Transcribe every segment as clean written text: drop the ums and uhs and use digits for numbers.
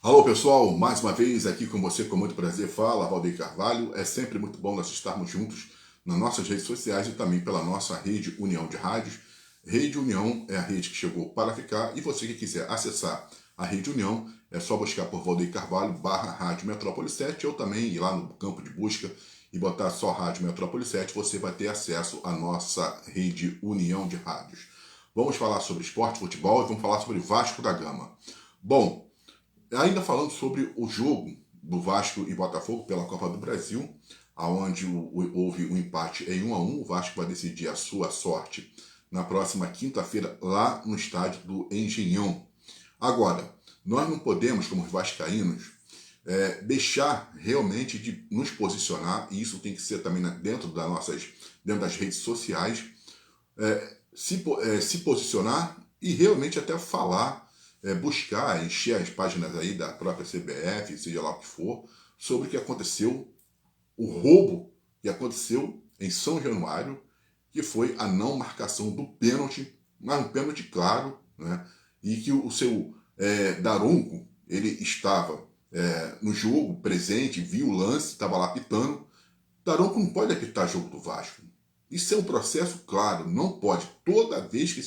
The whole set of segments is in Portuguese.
Alô pessoal, mais uma vez aqui com você com muito prazer, fala Valdeir Carvalho. É sempre muito bom nós estarmos juntos nas nossas redes sociais e também pela nossa rede União de Rádios. Rede União é a rede que chegou para ficar e você que quiser acessar a Rede União é só buscar por Valdeir Carvalho /Rádio Metrópole 7 ou também ir lá no campo de busca e botar só Rádio Metrópole 7, você vai ter acesso à nossa Rede União de Rádios. Vamos falar sobre esporte, futebol e vamos falar sobre Vasco da Gama. Bom, ainda falando sobre o jogo do Vasco e Botafogo pela Copa do Brasil, onde houve um empate em 1-1, o Vasco vai decidir a sua sorte na próxima quinta-feira lá no estádio do Engenhão. Agora, nós não podemos, como vascaínos, deixar realmente de nos posicionar, e isso tem que ser também dentro das redes sociais, se posicionar e realmente até falar, buscar, encher as páginas aí da própria CBF, seja lá o que for, sobre o que aconteceu, o roubo que aconteceu em São Januário, que foi a não marcação do pênalti, mas um pênalti claro, né? E que o seu Daronco, ele estava no jogo, presente, viu o lance, estava lá apitando. Daronco não pode apitar jogo do Vasco. Isso é um processo claro, não pode. Toda vez que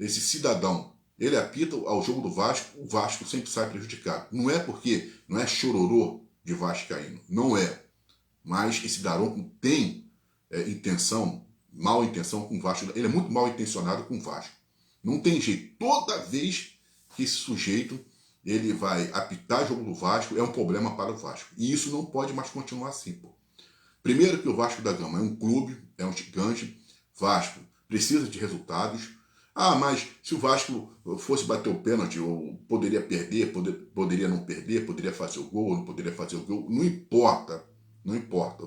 esse cidadão ele apita ao jogo do Vasco, o Vasco sempre sai prejudicado. Não é porque não é chororô de vascaíno, não é. Mas esse Daronco tem intenção, mal intenção com o Vasco. Ele é muito mal intencionado com o Vasco. Não tem jeito. Toda vez que esse sujeito ele vai apitar jogo do Vasco, é um problema para o Vasco. E isso não pode mais continuar assim, pô. Primeiro que o Vasco da Gama é um clube, é um gigante. Vasco precisa de resultados. Ah, mas se o Vasco fosse bater o pênalti, ou poderia perder, poderia não perder, poderia fazer o gol, não poderia fazer o gol, não importa, não importa.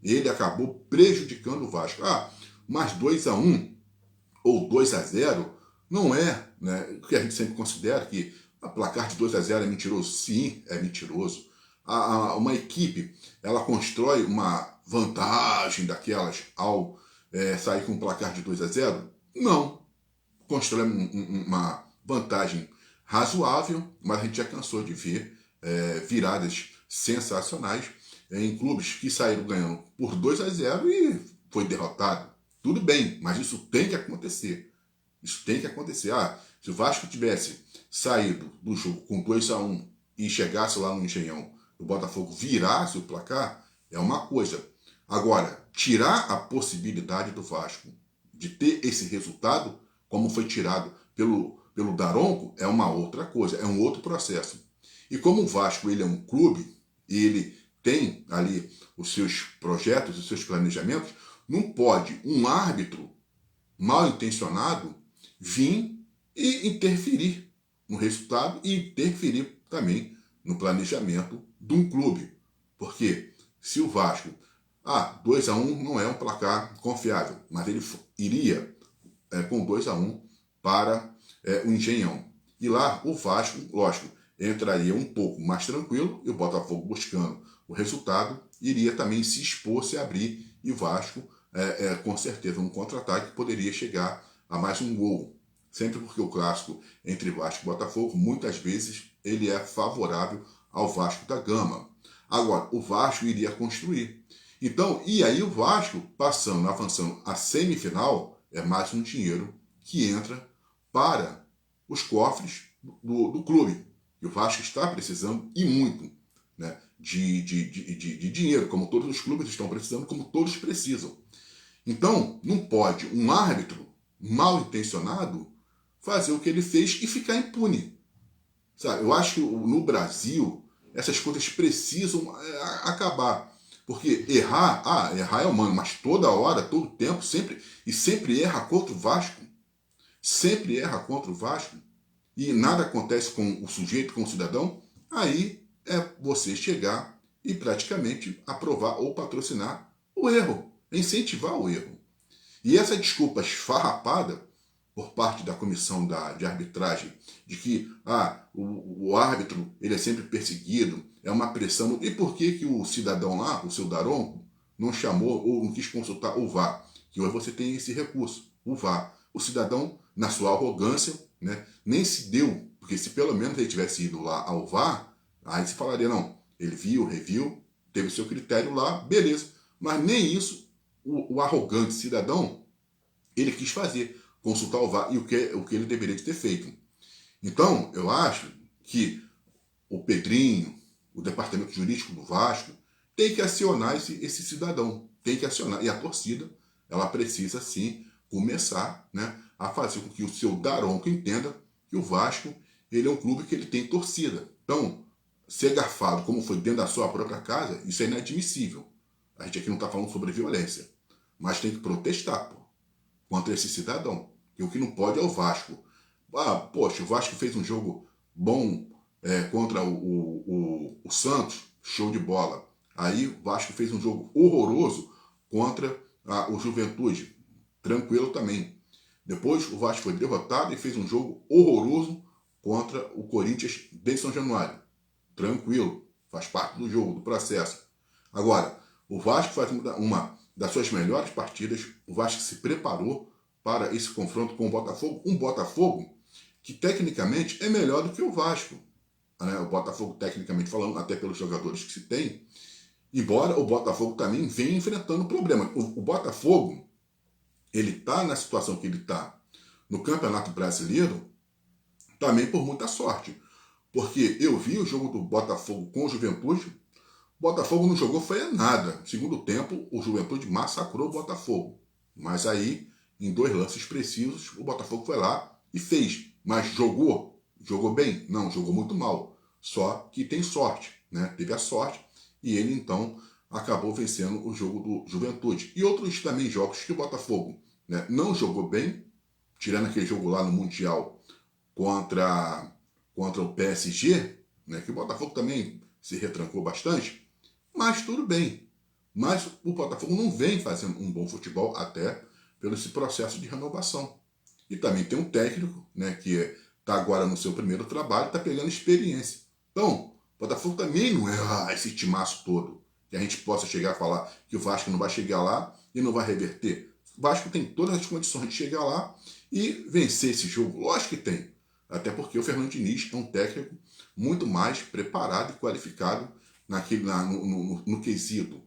Ele acabou prejudicando o Vasco. Ah, mas 2-1 ou 2-0 não é, né, o que a gente sempre considera que a placar de 2-0 é mentiroso. Sim, é mentiroso. Uma equipe, ela constrói uma vantagem daquelas ao sair com um placar de 2-0? Não. Constrói uma vantagem razoável, mas a gente já cansou de ver viradas sensacionais em clubes que saíram ganhando por 2-0 e foi derrotado. Tudo bem, mas isso tem que acontecer. Isso tem que acontecer. Ah, se o Vasco tivesse saído do jogo com 2-1 e chegasse lá no Engenhão, o Botafogo virasse o placar, é uma coisa. Agora, tirar a possibilidade do Vasco de ter esse resultado, como foi tirado pelo Daronco, é uma outra coisa, é um outro processo. E como o Vasco ele é um clube, e ele tem ali os seus projetos, os seus planejamentos, não pode um árbitro mal intencionado vir e interferir no resultado e interferir também no planejamento de um clube. Porque se o Vasco, 2-1 não é um placar confiável, mas ele iria com 2-1 para o Engenhão. E lá o Vasco, lógico, entraria um pouco mais tranquilo e o Botafogo buscando o resultado iria também se expor, se abrir e o Vasco com certeza um contra-ataque poderia chegar a mais um gol. Sempre porque o clássico entre Vasco e Botafogo, muitas vezes, ele é favorável ao Vasco da Gama. Agora, o Vasco iria construir. Então, e aí o Vasco, passando, avançando a semifinal, é mais um dinheiro que entra para os cofres do clube. E o Vasco está precisando, e muito, né, de dinheiro, como todos os clubes estão precisando, como todos precisam. Então, não pode um árbitro mal intencionado fazer o que ele fez e ficar impune. Sabe? Eu acho que no Brasil essas coisas precisam acabar. Porque errar é humano, mas toda hora, todo tempo, sempre erra contra o Vasco. Sempre erra contra o Vasco. E nada acontece com o sujeito, com o cidadão. Aí é você chegar e praticamente aprovar ou patrocinar o erro, incentivar o erro. E essa desculpa esfarrapada por parte da comissão de arbitragem de que o árbitro ele é sempre perseguido, é uma pressão. E por que o cidadão lá, o seu Daronco, não chamou ou não quis consultar o VAR? Que hoje você tem esse recurso, o VAR. O cidadão, na sua arrogância, né, nem se deu Porque se pelo menos ele tivesse ido lá ao VAR, aí se falaria, não, ele viu, reviu, teve o seu critério lá, beleza. Mas nem isso o arrogante cidadão, ele quis fazer, consultar o VAR e o que ele deveria ter feito. Então, eu acho que o Pedrinho, o departamento jurídico do Vasco, tem que acionar esse cidadão, tem que acionar. E a torcida, ela precisa sim começar, né, a fazer com que o seu Daronco entenda que o Vasco, ele é um clube que ele tem torcida. Então, ser garfado como foi dentro da sua própria casa, isso é inadmissível. A gente aqui não está falando sobre violência, mas tem que protestar, pô, contra esse cidadão. E o que não pode é o Vasco. Ah, poxa, o Vasco fez um jogo bom contra o Santos, show de bola. Aí o Vasco fez um jogo horroroso contra o Juventude, tranquilo também. Depois o Vasco foi derrotado e fez um jogo horroroso contra o Corinthians de São Januário. Tranquilo, faz parte do jogo, do processo. Agora, o Vasco faz uma das suas melhores partidas, o Vasco se preparou para esse confronto com o Botafogo, um Botafogo que tecnicamente é melhor do que o Vasco. Né? O Botafogo, tecnicamente falando, até pelos jogadores que se tem, embora o Botafogo também venha enfrentando problemas. O Botafogo, ele está na situação que ele está no Campeonato Brasileiro também por muita sorte. Porque eu vi o jogo do Botafogo com o Juventude, o Botafogo não jogou foi nada. No segundo tempo, o Juventude massacrou o Botafogo. Mas aí, em 2 lances precisos, o Botafogo foi lá e fez. Mas jogou? Jogou bem? Não, jogou muito mal. Só que tem sorte, né? Teve a sorte e ele, então, acabou vencendo o jogo do Juventude. E outros também jogos que o Botafogo, né, não jogou bem, tirando aquele jogo lá no Mundial contra o PSG, né, que o Botafogo também se retrancou bastante, mas tudo bem. Mas o Botafogo não vem fazendo um bom futebol até pelo esse processo de renovação. E também tem um técnico, né, que está agora no seu primeiro trabalho, está pegando experiência. Então, o Botafogo também não é esse timaço todo, que a gente possa chegar a falar que o Vasco não vai chegar lá e não vai reverter. O Vasco tem todas as condições de chegar lá e vencer esse jogo. Lógico que tem. Até porque o Fernando Diniz é um técnico muito mais preparado e qualificado no quesito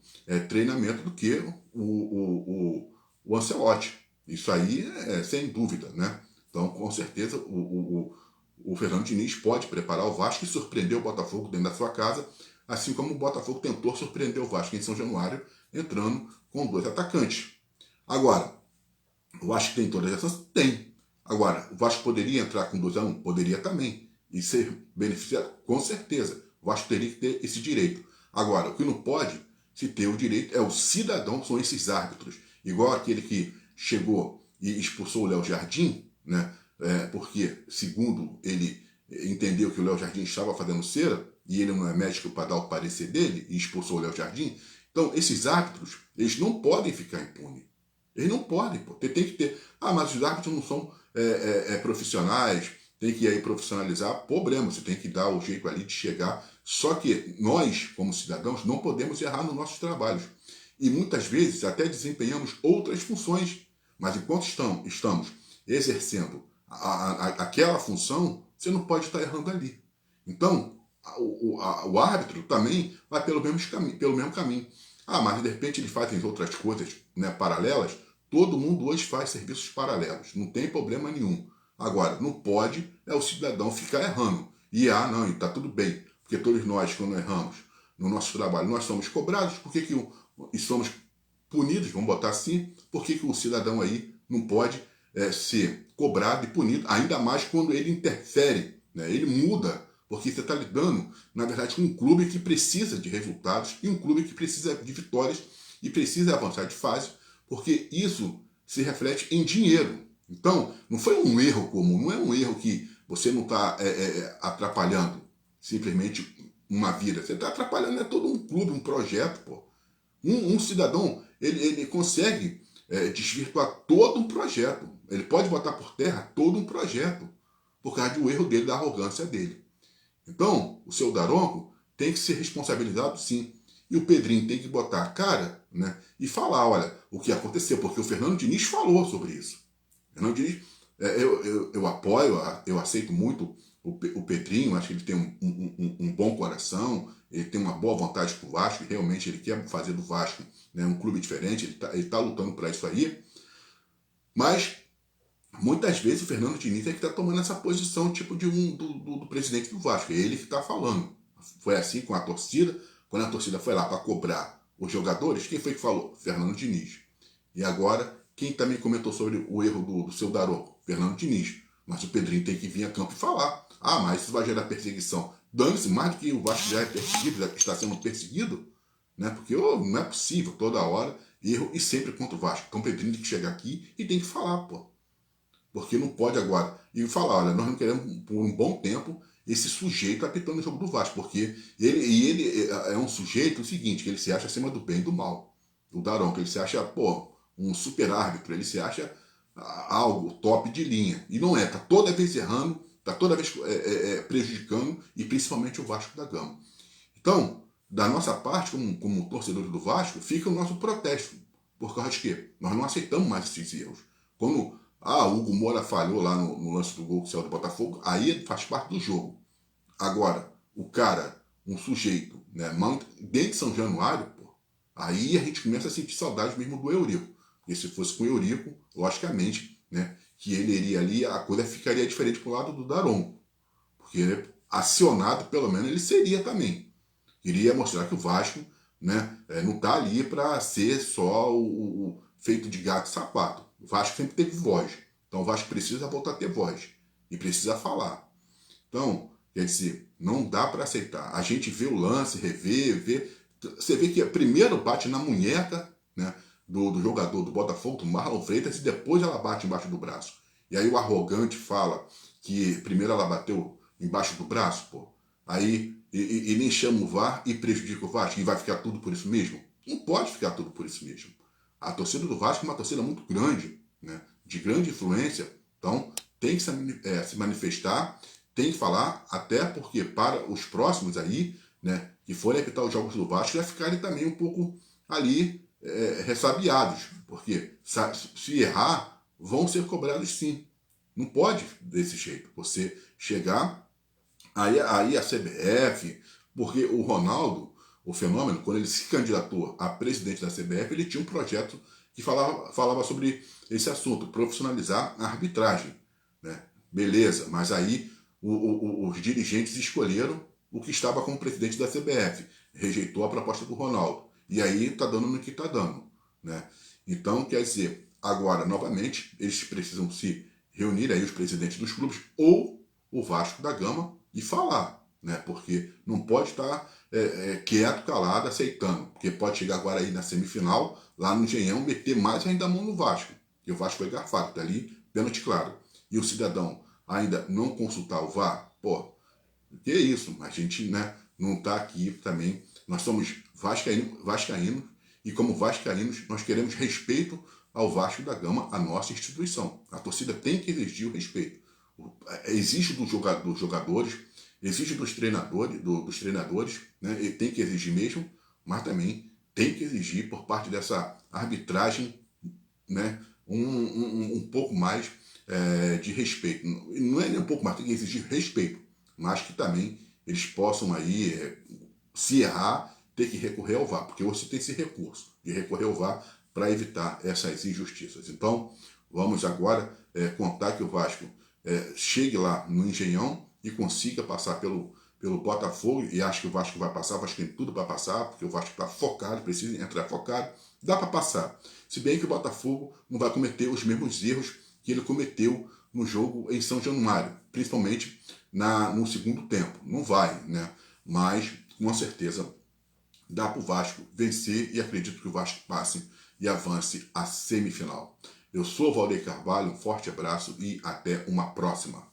treinamento do que o Ancelotti. Isso aí é sem dúvida, né? Então, com certeza, o Fernando Diniz pode preparar o Vasco e surpreender o Botafogo dentro da sua casa, assim como o Botafogo tentou surpreender o Vasco em São Januário, entrando com 2 atacantes. Agora, o Vasco tem todas essas? Tem. Agora, o Vasco poderia entrar com 2-1? Poderia também. E ser beneficiado? Com certeza. O Vasco teria que ter esse direito. Agora, o que não pode se ter o direito é o cidadão, são esses árbitros. Igual aquele que chegou e expulsou o Léo Jardim, né? Porque, segundo ele entendeu que o Léo Jardim estava fazendo cera, e ele não é médico para dar o parecer dele, e expulsou o Léo Jardim. Então, esses árbitros, eles não podem ficar impunes. Eles não podem, pô. Tem que ter. Ah, mas os árbitros não são profissionais, tem que aí profissionalizar. Problema, você tem que dar o jeito ali de chegar. Só que nós, como cidadãos, não podemos errar nos nossos trabalhos. E muitas vezes até desempenhamos outras funções. Mas enquanto estamos exercendo aquela função, você não pode estar errando ali. Então, o árbitro também vai pelo mesmo caminho. Ah, mas de repente eles fazem outras coisas, né, paralelas. Todo mundo hoje faz serviços paralelos, não tem problema nenhum. Agora, não pode o cidadão ficar errando. E não, está tudo bem, porque todos nós, quando erramos no nosso trabalho, nós somos cobrados, por que e somos punidos, vamos botar assim, por que o cidadão aí não pode ser cobrado e punido, ainda mais quando ele interfere, né, ele muda, porque você está lidando, na verdade, com um clube que precisa de resultados e um clube que precisa de vitórias e precisa avançar de fase, porque isso se reflete em dinheiro. Então, não foi um erro comum, não é um erro que você não está atrapalhando simplesmente uma vida. Você está atrapalhando todo um clube, um projeto. Pô. Um cidadão, ele consegue desvirtuar todo um projeto. Ele pode botar por terra todo um projeto por causa do erro dele, da arrogância dele. Então, o seu Daronco tem que ser responsabilizado sim. E o Pedrinho tem que botar a cara, né, e falar, olha, o que aconteceu, porque o Fernando Diniz falou sobre isso. O Fernando Diniz, eu apoio, eu aceito muito o Pedrinho, acho que ele tem um bom coração, ele tem uma boa vontade com o Vasco, realmente ele quer fazer do Vasco, né, um clube diferente, ele tá lutando para isso aí, mas muitas vezes o Fernando Diniz é que está tomando essa posição tipo do presidente do Vasco, é ele que está falando. Foi assim com a torcida, quando a torcida foi lá para cobrar os jogadores, quem foi que falou? Fernando Diniz. E agora, quem também comentou sobre o erro do seu Daronco? Fernando Diniz. Mas o Pedrinho tem que vir a campo e falar. Ah, mas isso vai gerar perseguição. Dane-se, mais do que o Vasco já é perseguido, já está sendo perseguido, né? Porque não é possível, toda hora, erro e sempre contra o Vasco. Então o Pedrinho tem que chegar aqui e tem que falar, pô. Porque não pode agora. E falar, olha, nós não queremos por um bom tempo esse sujeito apitando o jogo do Vasco, porque ele é um sujeito, o seguinte, que ele se acha acima do bem e do mal. O Daronco, ele se acha, pô, um super árbitro, ele se acha algo top de linha. E não é, tá toda vez errando, tá toda vez prejudicando, e principalmente o Vasco da Gama. Então, da nossa parte, como torcedores do Vasco, fica o nosso protesto. Por causa de quê? Nós não aceitamos mais esses erros. Quando o Hugo Moura falhou lá no lance do gol que saiu do Botafogo, aí faz parte do jogo. Agora, o cara, um sujeito, né, dentro de São Januário, pô, aí a gente começa a sentir saudade mesmo do Eurico. Porque se fosse com o Eurico, logicamente, né, que ele iria ali, a coisa ficaria diferente pro lado do Daronco. Porque acionado, pelo menos, ele seria também. Queria mostrar que o Vasco, né, não está ali para ser só o feito de gato e sapato. O Vasco sempre teve voz. Então o Vasco precisa voltar a ter voz. E precisa falar. Então, quer dizer, não dá para aceitar. A gente vê o lance, vê. Você vê que primeiro bate na munheca, né, do jogador do Botafogo, do Marlon Freitas, e depois ela bate embaixo do braço. E aí o arrogante fala que primeiro ela bateu embaixo do braço, pô. Aí e nem chama o VAR e prejudica o Vasco. E vai ficar tudo por isso mesmo? Não pode ficar tudo por isso mesmo. A torcida do Vasco é uma torcida muito grande, né, de grande influência. Então tem que se manifestar, tem que falar, até porque para os próximos aí, né, que forem apitar os jogos do Vasco, já ficarem também um pouco ali ressabiados. Porque se errar, vão ser cobrados sim. Não pode desse jeito. Você chegar. Aí a CBF, porque o Ronaldo, o Fenômeno, quando ele se candidatou a presidente da CBF, ele tinha um projeto que falava sobre esse assunto, profissionalizar a arbitragem. Né? Beleza, mas aí os dirigentes escolheram o que estava como presidente da CBF, rejeitou a proposta do Ronaldo. E aí está dando no que está dando. Né? Então, quer dizer, agora, novamente, eles precisam se reunir aí, os presidentes dos clubes, ou o Vasco da Gama, e falar, né? Porque não pode estar quieto, calado, aceitando, porque pode chegar agora aí na semifinal, lá no Engenhão, meter mais ainda a mão no Vasco, e o Vasco foi garfado, tá ali, pênalti claro, e o cidadão ainda não consultar o VAR, pô, que é isso, a gente, né, não tá aqui também, nós somos vascaínos, e como vascaínos, nós queremos respeito ao Vasco da Gama, a nossa instituição, a torcida tem que exigir o respeito. Existe dos jogadores, existe dos treinadores, né? E tem que exigir mesmo, mas também tem que exigir por parte dessa arbitragem, né? Um pouco mais de respeito. Não é nem um pouco mais, tem que exigir respeito, mas que também eles possam aí, se errar, ter que recorrer ao VAR, porque hoje tem esse recurso de recorrer ao VAR para evitar essas injustiças. Então, vamos agora contar que o Vasco chegue lá no Engenhão e consiga passar pelo Botafogo, e acho que o Vasco vai passar, o Vasco tem tudo para passar, porque o Vasco está focado, precisa entrar focado, dá para passar. Se bem que o Botafogo não vai cometer os mesmos erros que ele cometeu no jogo em São Januário, principalmente no segundo tempo. Não vai, né? Mas, com certeza, dá para o Vasco vencer e acredito que o Vasco passe e avance à semifinal. Eu sou o Valdeir Carvalho, um forte abraço e até uma próxima.